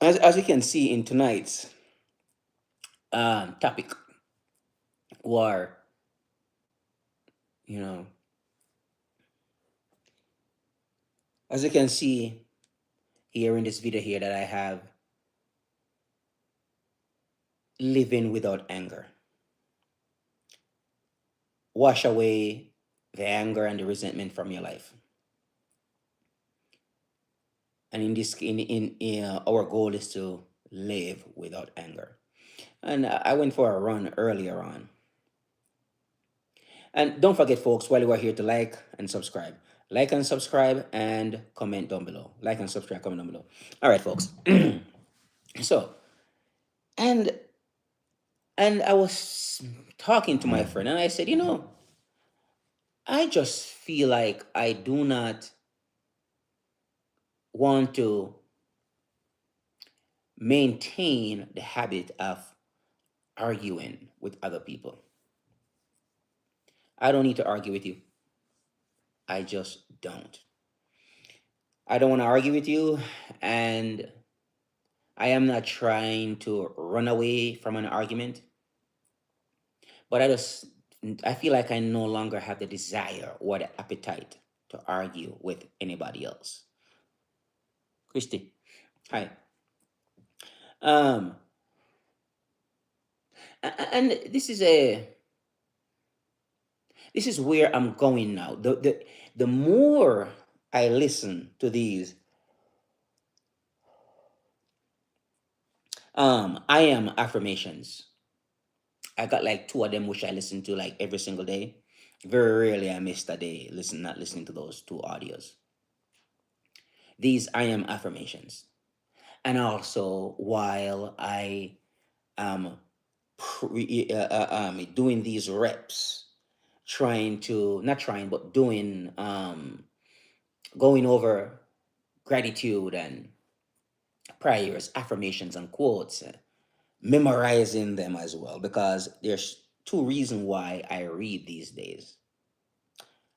As you can see in tonight's topic, war, you know, as you can see here in this video here that I have, living without anger. Wash away the anger and the resentment from your life. And in this, our goal is to live without anger. And I went for a run earlier on. And don't forget, folks, while you are here to like and subscribe. Like and subscribe and comment down below. Like and subscribe, comment down below. All right, folks. So, and I was talking to my friend and I said, I just feel like I do not want to maintain the habit of arguing with other people. I don't need to argue with you. I just don't. I don't want to argue with you, and I am not trying to run away from an argument, but I feel like I no longer have the desire or the appetite to argue with anybody else. Christy, hi. Um, and this is where I'm going now. The more I listen to these I am affirmations. I got like two of them which I listen to like every single day. Very rarely I missed a day not listening to those two audios. These I am affirmations. And also while I am doing these reps, trying to not trying but doing going over gratitude and prayers, affirmations and quotes, memorizing them as well, because there's two reasons why I read these days.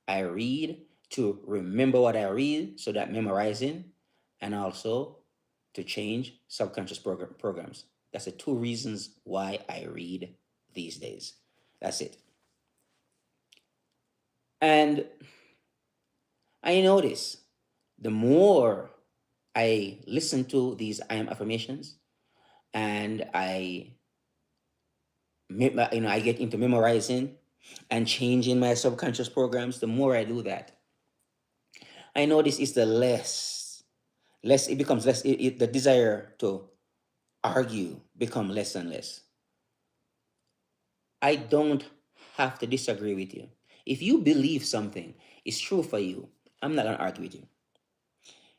I read to remember what I read, so that memorizing, and also to change subconscious programs. That's the two reasons why I read these days. That's it. And I notice the more I listen to these I am affirmations, and I get into memorizing and changing my subconscious programs, the more I do that, I notice it's the less it becomes less. The desire to argue become less and less. I don't have to disagree with you. If you believe something is true for you, I'm not gonna argue with you.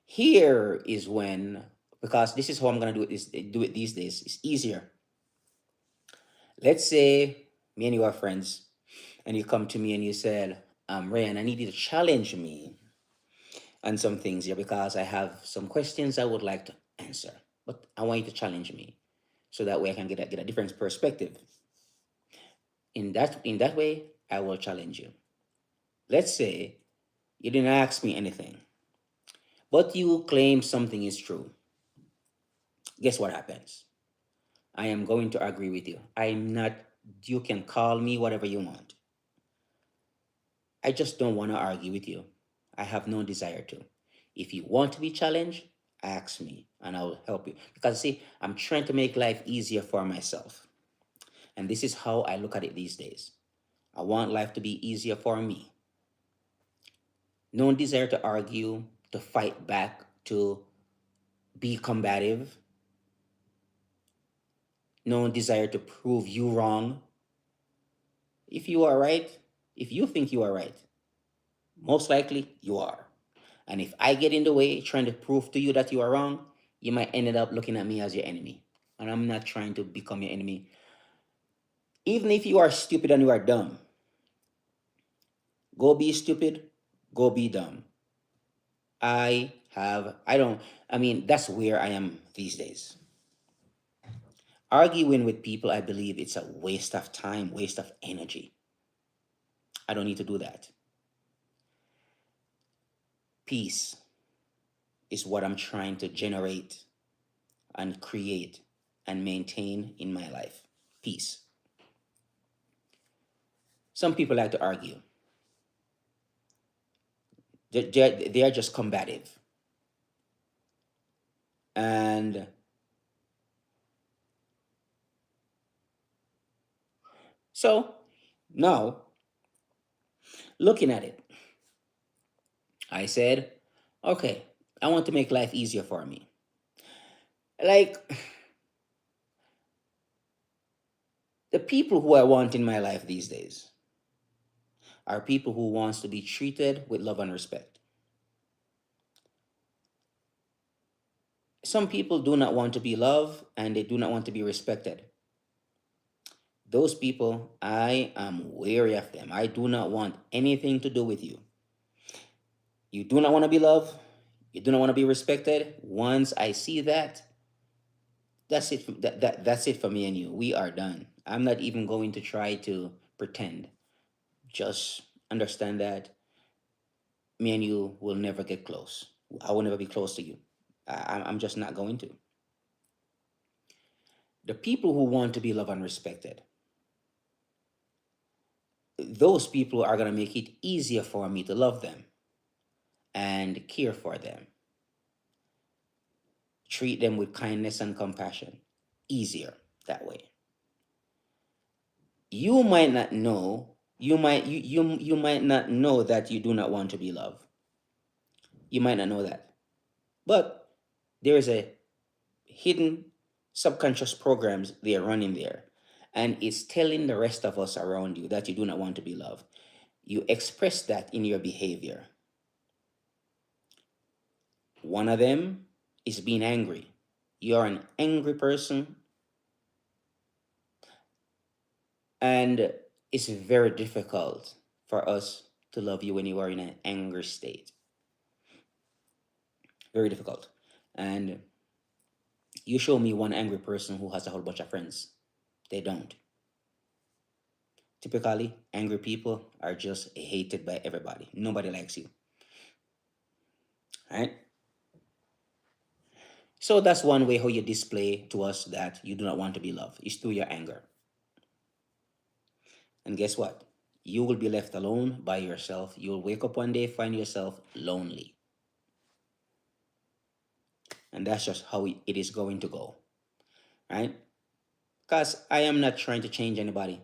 Here is when, because this is how I'm gonna do it these days. It's easier. Let's say me and you are friends, and you come to me and you said, Ryan, I need you to challenge me on some things here because I have some questions I would like to answer. But I want you to challenge me so that way I can get a different perspective. In that way, I will challenge you. Let's say you didn't ask me anything, but you claim something is true. Guess what happens? I am going to agree with you. I'm not, you can call me whatever you want. I just don't want to argue with you. I have no desire to. If you want to be challenged, ask me and I will help you. Because see, I'm trying to make life easier for myself. And this is how I look at it these days. I want life to be easier for me. No desire to argue, to fight back, to be combative. No desire to prove you wrong. If you are right, if you think you are right, most likely you are. And if I get in the way trying to prove to you that you are wrong, you might end up looking at me as your enemy. And I'm not trying to become your enemy. Even if you are stupid and you are dumb, go be stupid, go be dumb. That's where I am these days. Arguing with people, I believe it's a waste of time, waste of energy. I don't need to do that. Peace is what I'm trying to generate and create and maintain in my life. Peace. Some people like to argue. They are just combative. And so now, looking at it, I said, okay, I want to make life easier for me. Like, the people who I want in my life these days are people who wants to be treated with love and respect. Some people do not want to be loved and they do not want to be respected. Those people, I am wary of them. I do not want anything to do with you. You do not want to be loved. You do not want to be respected. Once I see that, that's it. That's it for me and you. We are done. I'm not even going to try to pretend. Just understand that me and you will never get close. I will never be close to you. I'm just not going to. The people who want to be loved and respected, those people are going to make it easier for me to love them and care for them. Treat them with kindness and compassion. Easier that way. You might not know, you might not know that you do not want to be loved. You might not know that. But there is a hidden subconscious programs they are running there. And it's telling the rest of us around you that you do not want to be loved. You express that in your behavior. One of them is being angry. You're an angry person, and it's very difficult for us to love you when you are in an angry state. Very difficult. And you show me one angry person who has a whole bunch of friends. They don't. Typically, angry people are just hated by everybody. Nobody likes you. Right? So that's one way how you display to us that you do not want to be loved, is through your anger. And guess what? You will be left alone by yourself. You'll wake up one day, find yourself lonely. And that's just how it is going to go. Right? Because I am not trying to change anybody.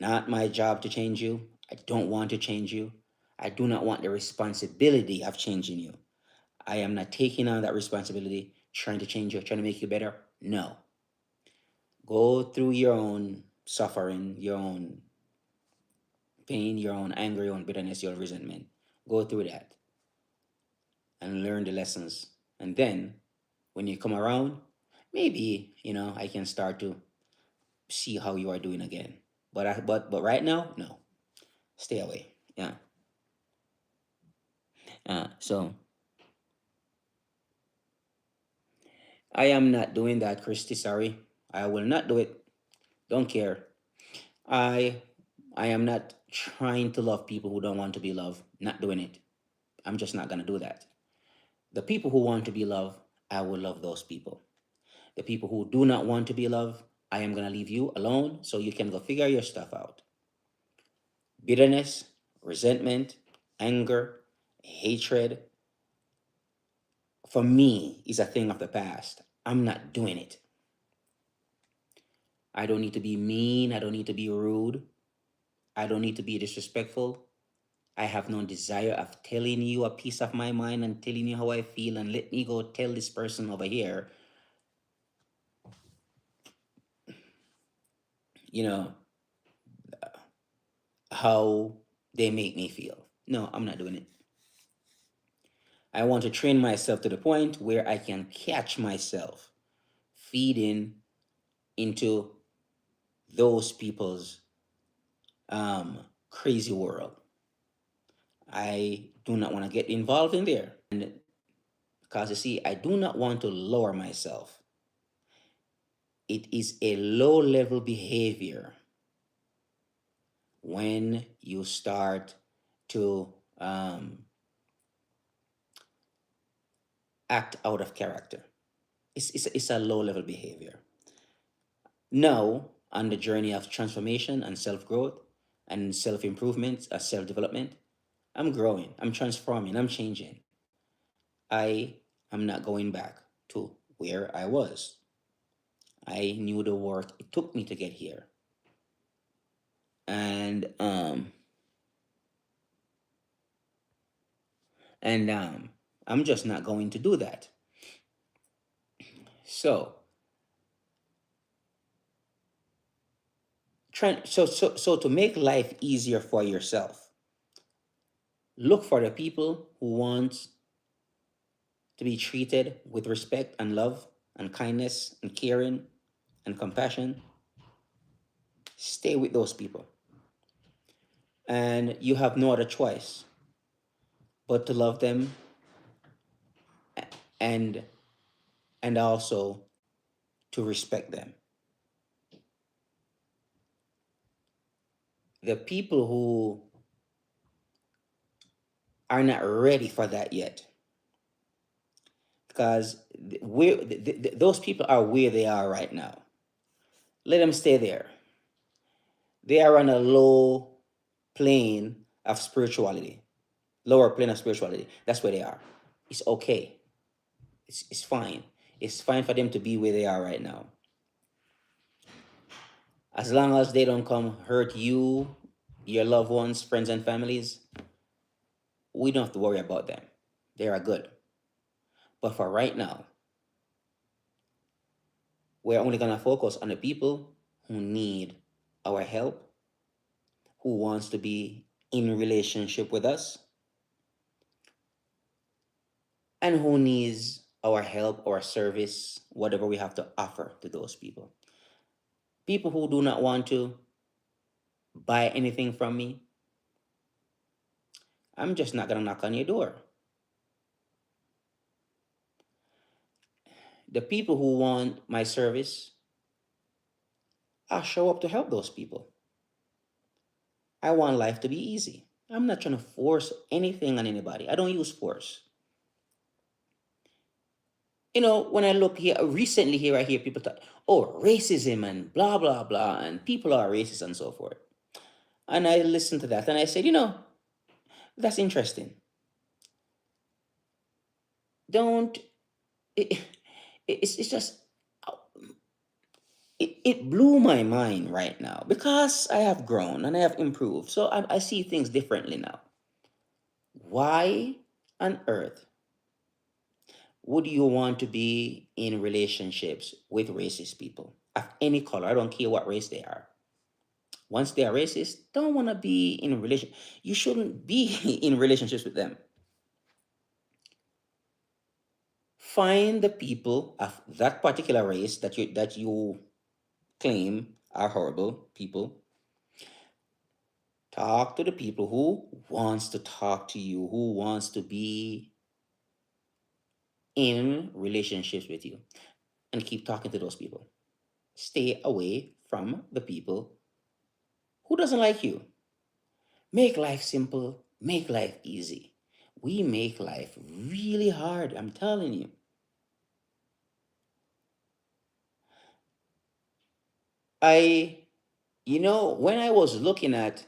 Not my job to change you. I don't want to change you. I do not want the responsibility of changing you. I am not taking on that responsibility, trying to change you, trying to make you better. No. Go through your own suffering, your own pain, your own anger, your own bitterness, your own resentment. Go through that and learn the lessons. And then when you come around, maybe, I can start to see how you are doing again. But right now, no. Stay away. Yeah. So I am not doing that, Christy. Sorry. I will not do it. Don't care. I I am not trying to love people who don't want to be loved. Not doing it. I'm just not gonna do that. The people who want to be loved, I will love those people. The people who do not want to be loved, I am gonna leave you alone so you can go figure your stuff out. Bitterness, resentment, anger, hatred, for me, is a thing of the past. I'm not doing it. I don't need to be mean. I don't need to be rude. I don't need to be disrespectful. I have no desire of telling you a piece of my mind and telling you how I feel and let me go tell this person over here, you know, how they make me feel. No, I'm not doing it. I want to train myself to the point where I can catch myself feeding into those people's crazy world. I do not want to get involved in there. And because you see, I do not want to lower myself. It is a low level behavior when you start to act out of character. It's a low level behavior. Now, on the journey of transformation and self growth and self improvement, self development, I'm growing, I'm transforming, I'm changing. I am not going back to where I was. I knew the work it took me to get here. And and I'm just not going to do that. So so to make life easier for yourself, look for the people who want to be treated with respect and love and kindness and caring and compassion. Stay with those people. And you have no other choice but to love them and and also to respect them. The people who are not ready for that yet, because those people are where they are right now. Let them stay there. They are on a low plane of spirituality, lower plane of spirituality. That's where they are. It's okay. It's fine. It's fine for them to be where they are right now. As long as they don't come hurt you, your loved ones, friends, and families, we don't have to worry about them. They are good. But for right now, we're only going to focus on the people who need our help, who wants to be in relationship with us, and who needs our help or service, whatever we have to offer to those people. People who do not want to buy anything from me, I'm just not going to knock on your door. The people who want my service, I'll show up to help those people. I want life to be easy. I'm not trying to force anything on anybody. I don't use force. When I look here recently, here I hear people talk, oh, racism and blah blah blah, and people are racist and so forth. And I listened to that and I said, that's interesting. Don't it, it's just it blew my mind right now because I have grown and I have improved. So I see things differently now. Why on earth would you want to be in relationships with racist people of any color? I don't care what race they are. Once they are racist, don't want to be in a relation. You shouldn't be in relationships with them. Find the people of that particular race that you claim are horrible people. Talk to the people who wants to talk to you, who wants to be in relationships with you, and keep talking to those people. Stay away from the people who doesn't like you. Make life simple, make life easy. We make life really hard, I'm telling you. When I was looking at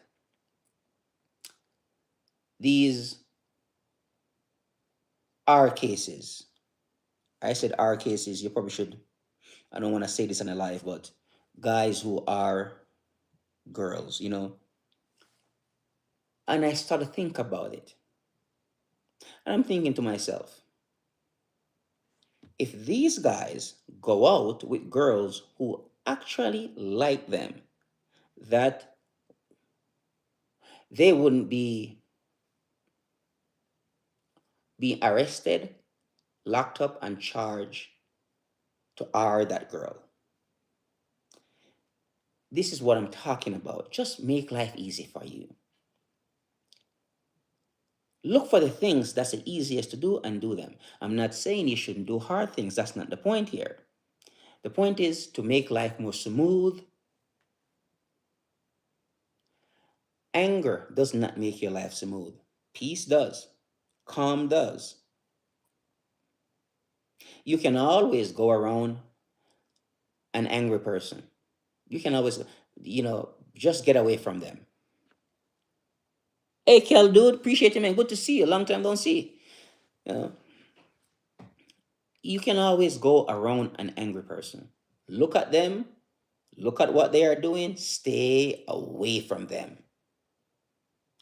these R cases, I said R cases, you probably should, I don't want to say this on a live, but guys who are girls, and I started to think about it. And I'm thinking to myself, if these guys go out with girls who actually like them, that they wouldn't be being arrested, locked up, and charged to R that girl. This is what I'm talking about. Just make life easy for you. Look for the things that's the easiest to do and do them. I'm not saying you shouldn't do hard things. That's not the point here. The point is to make life more smooth. Anger does not make your life smooth. Peace does. Calm does. You can always go around an angry person. You can always, just get away from them. Hey, Kel, dude, appreciate you, man. Good to see you. Long time don't see. You know, you can always go around an angry person. Look at them, look at what they are doing, stay away from them.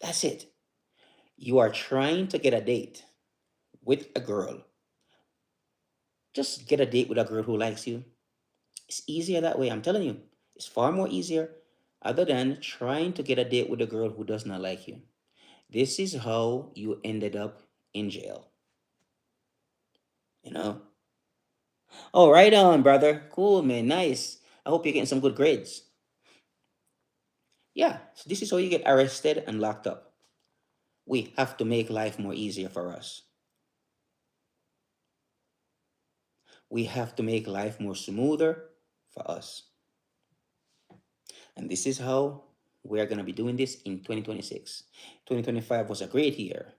That's it. You are trying to get a date with a girl. Just get a date with a girl who likes you. It's easier that way. I'm telling you, it's far more easier other than trying to get a date with a girl who does not like you. This is how you ended up in jail. You know? Oh, right on, brother. Cool, man. Nice. I hope you're getting some good grades. Yeah, so this is how you get arrested and locked up. We have to make life more easier for us. We have to make life more smoother for us. And this is how we're going to be doing this in 2026. 2025 was a great year.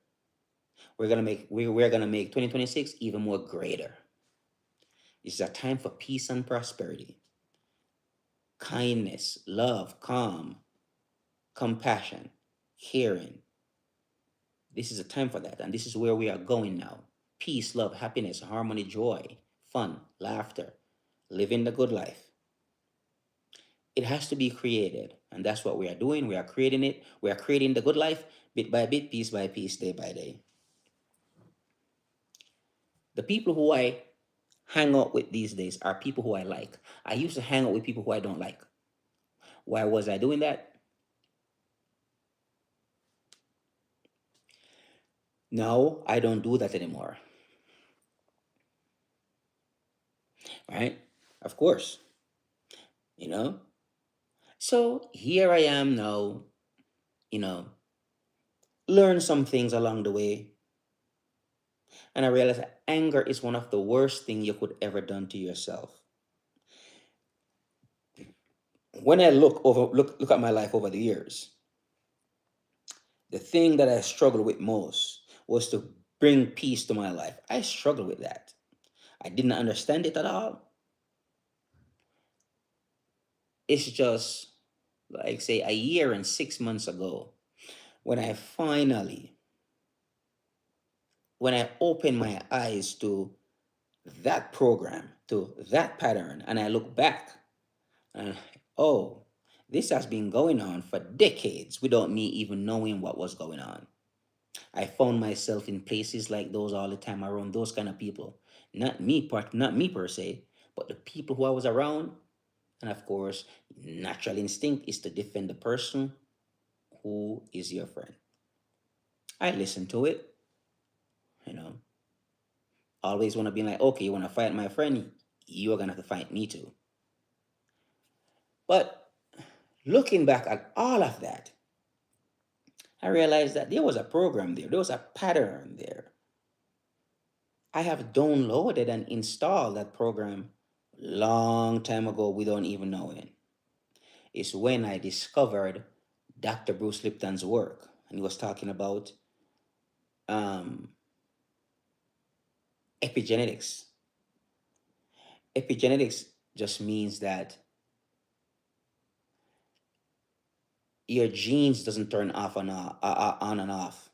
We're going to make 2026 even more greater. This is a time for peace and prosperity, kindness, love, calm, compassion, caring. This is a time for that. And this is where we are going now. Peace, love, happiness, harmony, joy, fun, laughter, living the good life. It has to be created. And that's what we are doing. We are creating it. We are creating the good life bit by bit, piece by piece, day by day. The people who I hang out with these days are people who I like. I used to hang out with people who I don't like. Why was I doing that? No, I don't do that anymore. Right? Of course. You know? So here I am now, you know, learn some things along the way. And I realized that anger is one of the worst things you could ever done to yourself. When I look at my life over the years, the thing that I struggled with most was to bring peace to my life. I struggled with that. I didn't understand it at all. It's just like say a year and 6 months ago when I opened my eyes to that program, to that pattern, and I look back and oh, this has been going on for decades without me even knowing what was going on. I found myself in places like those all the time around those kind of people. Not me per se, but the people who I was around. And of course, natural instinct is to defend the person who is your friend. I listened to it, you know. Always want to be like, okay, you want to fight my friend, you're gonna have to fight me too. But looking back at all of that, I realized that there was a program there, there was a pattern there. I have downloaded and installed that program long time ago without even knowing. It's when I discovered Dr. Bruce Lipton's work, and he was talking about um, epigenetics. Epigenetics just means that your genes doesn't turn off and on and off.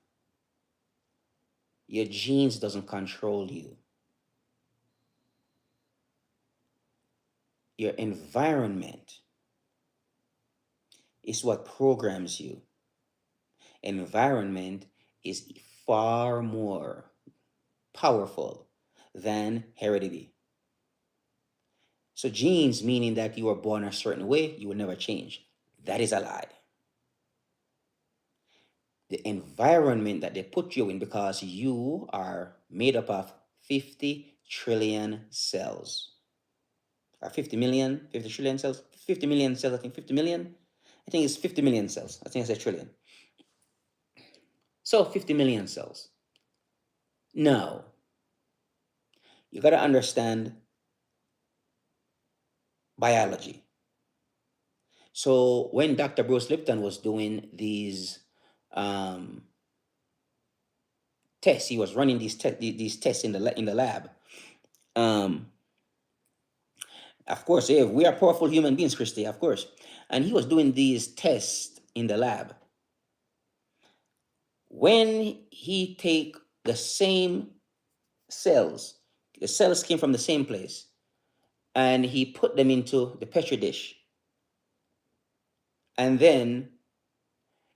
Your genes doesn't control you. Your environment is what programs you. Environment is far more powerful than heredity. So genes meaning that you were born a certain way, you will never change. That is a lie. The environment that they put you in, because you are made up of 50 trillion cells. Or 50 million, 50 trillion cells, 50 million cells, I think 50 million. I think it's 50 million cells. I think I said trillion. So 50 million cells. Now, you got to understand biology. So when Dr. Bruce Lipton was doing these um, tests, he was running these tests in the lab. Um, of course, yeah, we are powerful human beings, Christy, of course. And he was doing these tests in the lab. When he take the same cells, the cells came from the same place, and he put them into the petri dish, and then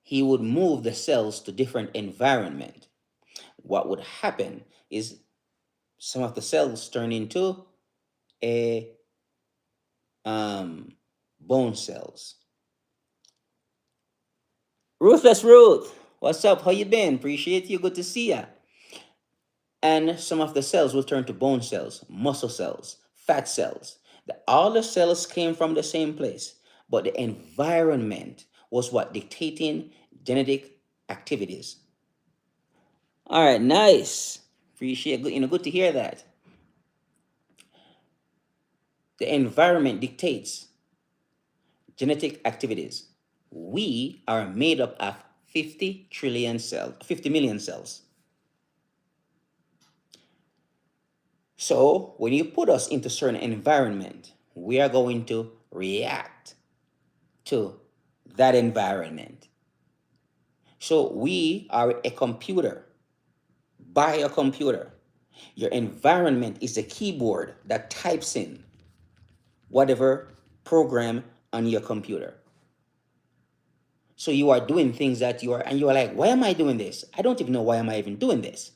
he would move the cells to different environment. What would happen is some of the cells turn into a bone cells. Ruthless Ruth, what's up? How you been? Appreciate you. Good to see ya. And some of the cells will turn to bone cells, muscle cells, fat cells. All the cells came from the same place, but the environment was what dictating genetic activities. All right, nice. Appreciate good to hear that. The environment dictates genetic activities. We are made up of 50 trillion cells, 50 million cells. So when you put us into certain environment, we are going to react to that environment. So we are a computer. By a computer. Your environment is the keyboard that types in whatever program on your computer. So you are doing things that you are like, why am I doing this? I don't even know why am I even doing this.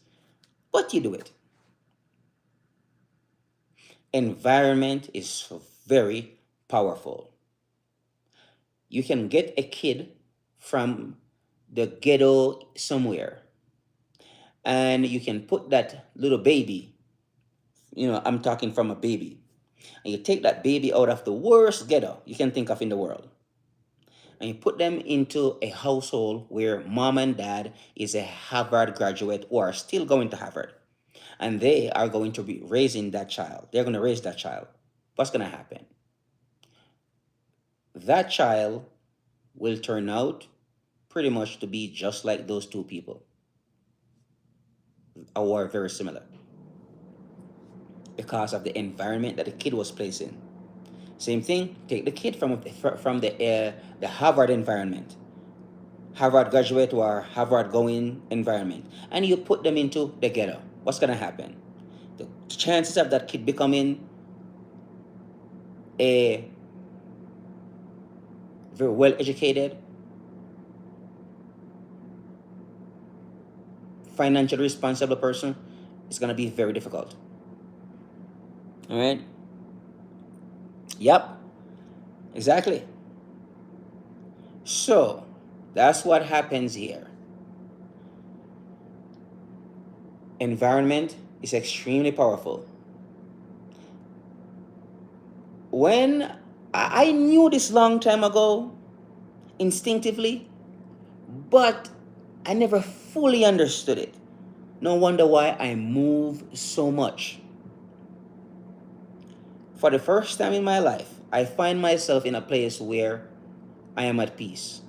But you do it. Environment is very powerful. You can get a kid from the ghetto somewhere, and you can put that little baby, I'm talking from a baby, and you take that baby out of the worst ghetto you can think of in the world, and you put them into a household where mom and dad is a Harvard graduate or are still going to Harvard, and they are going to be raising that child. They're going to raise that child. What's going to happen? That child will turn out pretty much to be just like those two people, or very similar, because of the environment that the kid was placed in. Same thing. Take the kid from the Harvard environment, Harvard graduate or Harvard going environment, and you put them into the ghetto. What's gonna happen? The chances of that kid becoming a very well educated, financially responsible person is gonna be very difficult. All right. Yep. Exactly. So that's what happens here. Environment is extremely powerful. When I knew this long time ago, instinctively, but I never fully understood it. No wonder why I move so much. For the first time in my life, I find myself in a place where I am at peace.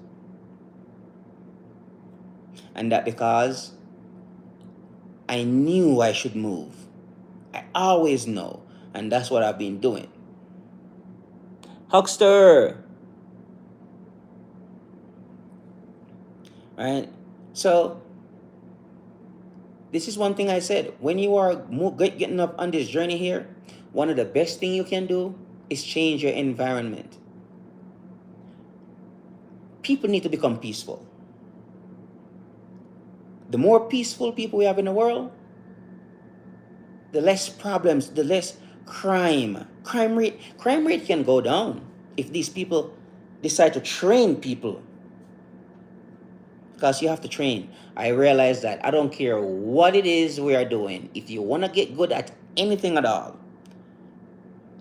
And that because I knew I should move. I always know. And that's what I've been doing. Huckster! Right? So, this is one thing I said. When you are getting up on this journey here, one of the best things you can do is change your environment. People need to become peaceful. The more peaceful people we have in the world, the less problems, the less crime. Crime rate can go down if these people decide to train people. Because you have to train. I realize that I don't care what it is we are doing. If you want to get good at anything at all,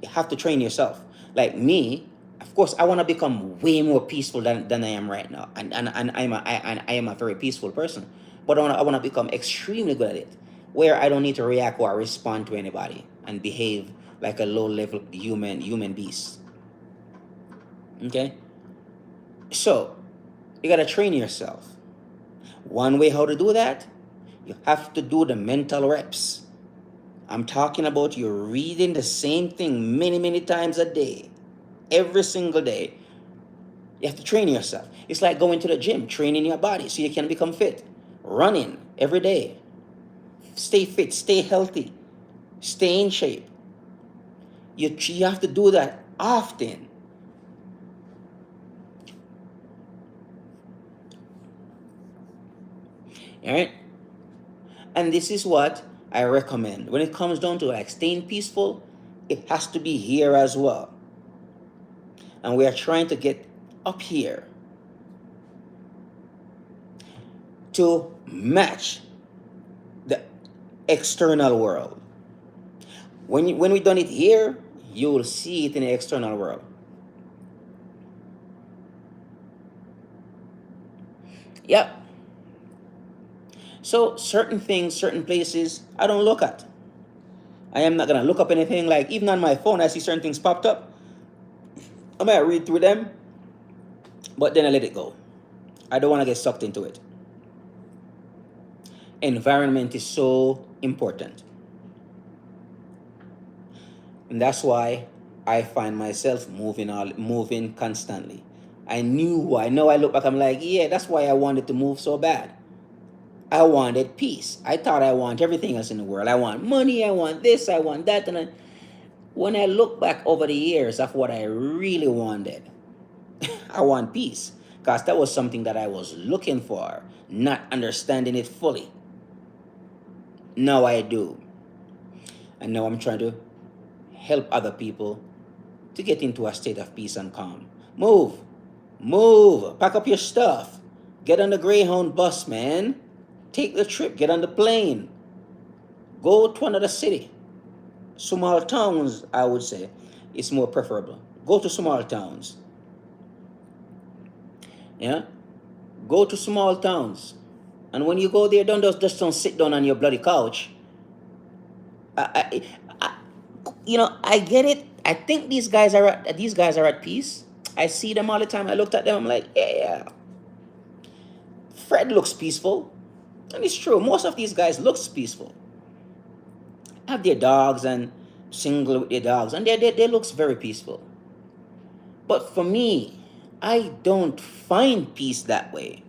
you have to train yourself. Like me, of course, I want to become way more peaceful than I am right now. And I am a very peaceful person. But I want to become extremely good at it, where I don't need to react or respond to anybody and behave like a low-level human beast. Okay? So, you got to train yourself. One way how to do that, you have to do the mental reps. I'm talking about you reading the same thing many, many times a day, every single day. You have to train yourself. It's like going to the gym, training your body so you can become fit. Running every day. Stay fit, stay healthy, stay in shape. You have to do that often. All right? And this is what I recommend. When it comes down to like staying peaceful, it has to be here as well. And we are trying to get up here to match the external world. When we done it here, you will see it in the external world. Yep. So certain things, certain places, I don't look at. I am not gonna look up anything. Like even on my phone, I see certain things popped up. I might read through them, but then I let it go. I don't want to get sucked into it. Environment is so important. And that's why I find myself moving constantly. I know I look back, I'm like, yeah, that's why I wanted to move so bad. I wanted peace. I thought I want everything else in the world. I want money, I want this, I want that. And when I look back over the years of what I really wanted, I want peace. Because that was something that I was looking for, not understanding it fully. Now I do. And now I'm trying to help other people to get into a state of peace and calm. Move. Move. Pack up your stuff. Get on the Greyhound bus, man. Take the trip. Get on the plane. Go to another city. Small towns, I would say, is more preferable. Go to small towns. Yeah? Go to small towns. And when you go there, don't sit down on your bloody couch. I I get it. I think these guys are at peace. I see them all the time. I looked at them. I'm like, yeah. Fred looks peaceful, and it's true. Most of these guys looks peaceful. Have their dogs and single with their dogs, and they looks very peaceful. But for me, I don't find peace that way.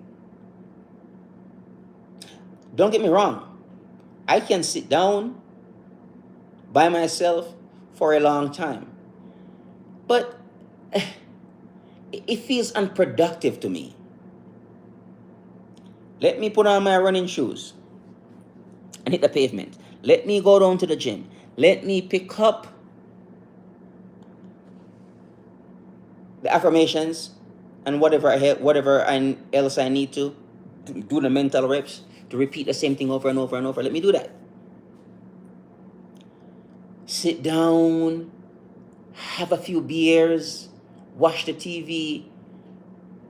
Don't get me wrong. I can sit down by myself for a long time, but it feels unproductive to me. Let me put on my running shoes and hit the pavement. Let me go down to the gym. Let me pick up the affirmations and whatever else I need to do the mental reps to repeat the same thing over and over and over. Let me do that. Sit down, have a few beers, watch the TV.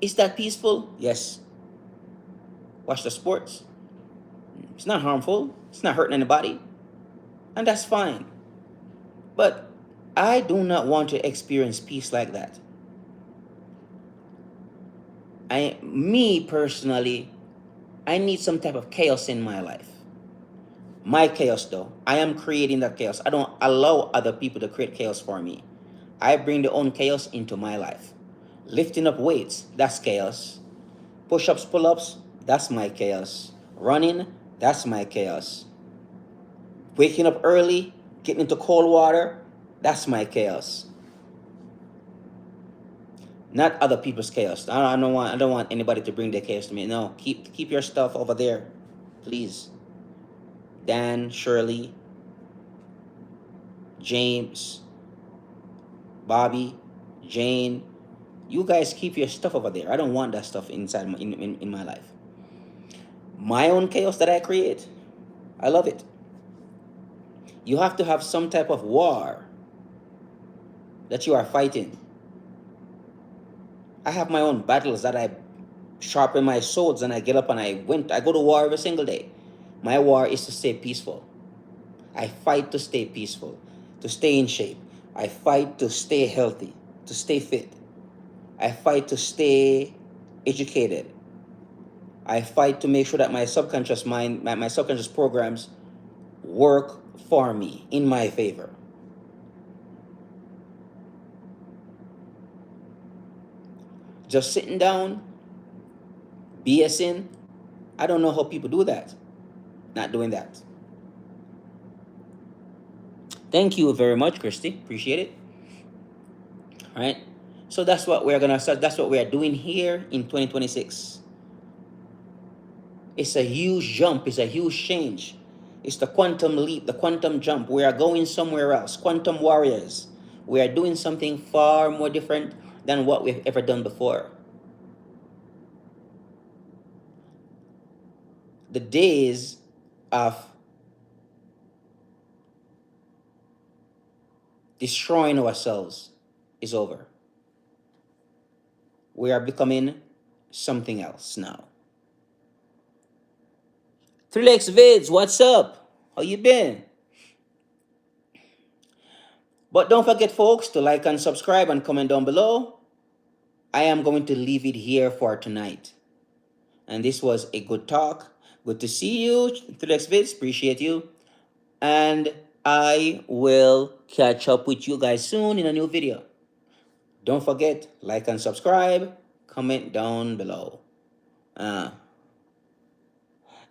Is that peaceful? Yes. Watch the sports. It's not harmful. It's not hurting anybody. And that's fine. But I do not want to experience peace like that. Me personally, I need some type of chaos in my life. My chaos though, I am creating that chaos. I don't allow other people to create chaos for me. I bring their own chaos into my life. Lifting up weights, that's chaos. Push-ups, pull-ups, that's my chaos. Running, that's my chaos. Waking up early, getting into cold water, that's my chaos. Not other people's chaos. I don't want anybody to bring their chaos to me. No, keep your stuff over there, please. Dan, Shirley, James, Bobby, Jane, you guys keep your stuff over there. I don't want that stuff inside in my life. My own chaos that I create, I love it. You have to have some type of war that you are fighting. I have my own battles that I sharpen my swords and I get up and I go to war every single day. My war is to stay peaceful. I fight to stay peaceful, to stay in shape. I fight to stay healthy, to stay fit. I fight to stay educated. I fight to make sure that my subconscious mind, my subconscious programs work for me, in my favor. Just sitting down, BSing. I don't know how people do that. Not doing that. Thank you very much, Christy. Appreciate it. All right. So that's what we're gonna start. That's what we are doing here in 2026. It's a huge jump. It's a huge change. It's the quantum leap, the quantum jump. We are going somewhere else. Quantum warriors. We are doing something far more different than what we've ever done before. The days of destroying ourselves is over. We are becoming something else now. 3Lex Vids, what's up? How you been? But don't forget, folks, to like and subscribe and comment down below. I am going to leave it here for tonight. And this was a good talk. Good to see you. 3Lex Vids, appreciate you. And I will catch up with you guys soon in a new video. Don't forget, like and subscribe. Comment down below.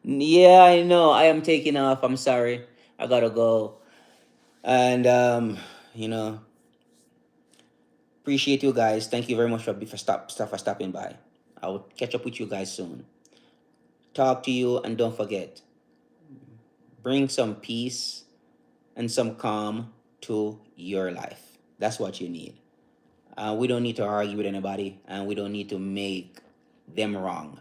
Yeah, I know. I am taking off. I'm sorry. I gotta go. And you know, appreciate you guys. Thank you very much for stopping by. I will catch up with you guys soon. Talk to you, and don't forget, bring some peace and some calm to your life. That's what you need. We don't need to argue with anybody, and we don't need to make them wrong.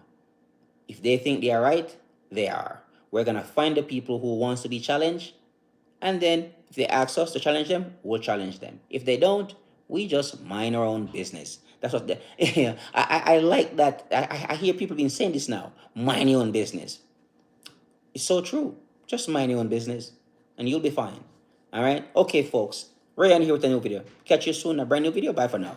If they think they are right, they are. We're gonna find the people who wants to be challenged, and then if they ask us to challenge them, we'll challenge them. If they don't, we just mind our own business. That's what the, yeah, I like that. I hear people been saying this now. Mind your own business. It's so true. Just mind your own business, and you'll be fine. All right. Okay, folks. Rayan here with a new video. Catch you soon. A brand new video. Bye for now.